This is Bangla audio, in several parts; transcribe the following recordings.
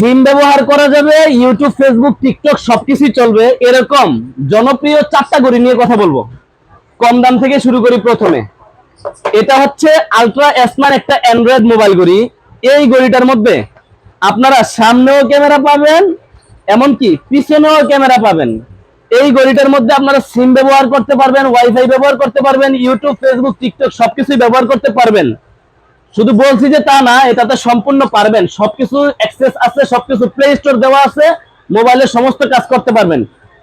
সিম ব্যবহার করা যাবে, ইউটিউব, ফেসবুক, টিকটক সবকিছুই চলবে, এরকম জনপ্রিয় 4টা ঘড়ি নিয়ে কথা বলবো। কম দাম থেকে শুরু করি। প্রথমে এটা হচ্ছে আলট্রা স্মার্ট একটা অ্যান্ড্রয়েড মোবাইল ঘড়ি। এই ঘড়িটার মধ্যে আপনারা সামনেও ক্যামেরা পাবেন, এমনকি পিছনেও ক্যামেরা পাবেন। এই ঘড়িটার মধ্যে আপনারা সিম ব্যবহার করতে পারবেন, ওয়াইফাই ব্যবহার করতে পারবেন, ইউটিউব, ফেসবুক, টিকটক সবকিছুই ব্যবহার করতে পারবেন। শুধু বলছি যে তা না, এটাতে সম্পূর্ণ পারবেন। সবকিছু অ্যাক্সেস আছে, সবকিছু প্লে স্টোর দেওয়া আছে, মোবাইলে সমস্ত কাজ করতে পারবেন।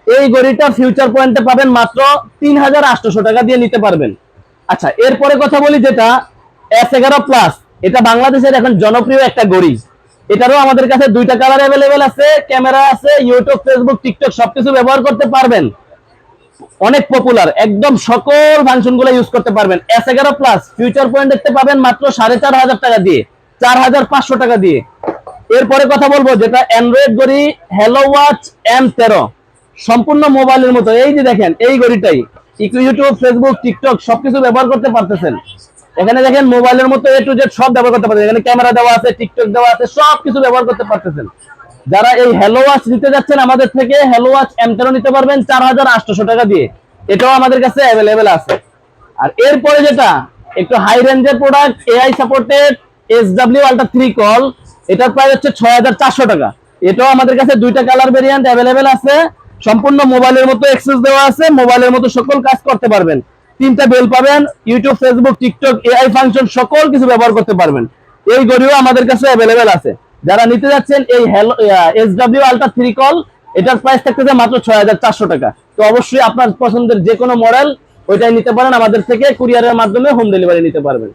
এই ঘড়িটা ফিউচার পয়েন্টে পাবেন মাত্র 3800 টাকা দিয়ে নিতে পারবেন। আচ্ছা, এরপরে কথা বলি যেটা S11 প্লাস। এটা বাংলাদেশের এখন জনপ্রিয় একটা ঘড়ি। এটারও আমাদের কাছে 2টা কালার অ্যাভেলেবেল আছে, ক্যামেরা আছে, ইউটিউব, ফেসবুক, টিকটক সবকিছু ব্যবহার করতে পারবেন। অনেক পপুলার, একদম সকল ফাংশন গুলো ইউজ করতে পারবেন। S11 প্লাস ফিউচার পয়েন্ট দেখতে পাবেন মাত্র 4500 টাকা দিয়ে, 4500 টাকা দিয়ে। এরপরে কথা বলবো যেটা অ্যান্ড্রয়েড ঘড়ি, হ্যালো ওয়াচ M13। সম্পূর্ণ মোবাইলের মতো। এই যে দেখেন, এই ঘড়িটাই ইউটিউব, ফেসবুক, টিকটক সবকিছু ব্যবহার করতে পারতেছেন। এখানে দেখেন মোবাইলের মতো A to Z সব ব্যবহার করতে পারতেছেন। এখানে ক্যামেরা দেওয়া আছে, টিকটক দেওয়া আছে, সবকিছু ব্যবহার করতে পারতেছেন। যারা এই হ্যালো ওয়াচ নিতে যাচ্ছেন আমাদের থেকে, হ্যালো ওয়াচ M13 নিতে পারবেন 4800 টাকা দিয়ে। এটাও আমাদের কাছে অ্যাভেলেবেল আছে। আর এরপরে যেটা একটু হাই রেঞ্জের product, AI supported SW ultra 3 call, এটার প্রাইস হচ্ছে 6400 টাকা। এটাও আমাদের কাছে 2টা কালার ভেরিয়েন্ট অ্যাভেলেবেল আছে। সম্পূর্ণ মোবাইলের মতো অ্যাক্সেস দেওয়া আছে, মোবাইলের মতো সকল কাজ করতে পারবেন। 3টা বেল পাবেন, YouTube, Facebook, TikTok, AI function সকল কিছু ব্যবহার করতে পারবেন। এই ঘড়িও আমাদের কাছে অ্যাভেলেবেল আছে। যারা নিতে যাচ্ছেন এই হ্যালো SW আলট্রা 3 কল, এটার প্রাইস থাকতেছে মাত্র 6400 টাকা। তো অবশ্যই আপনার পছন্দের যে কোনো মডেল ওইটাই নিতে পারেন, আমাদের থেকে কুরিয়ারের মাধ্যমে হোম ডেলিভারি নিতে পারবেন।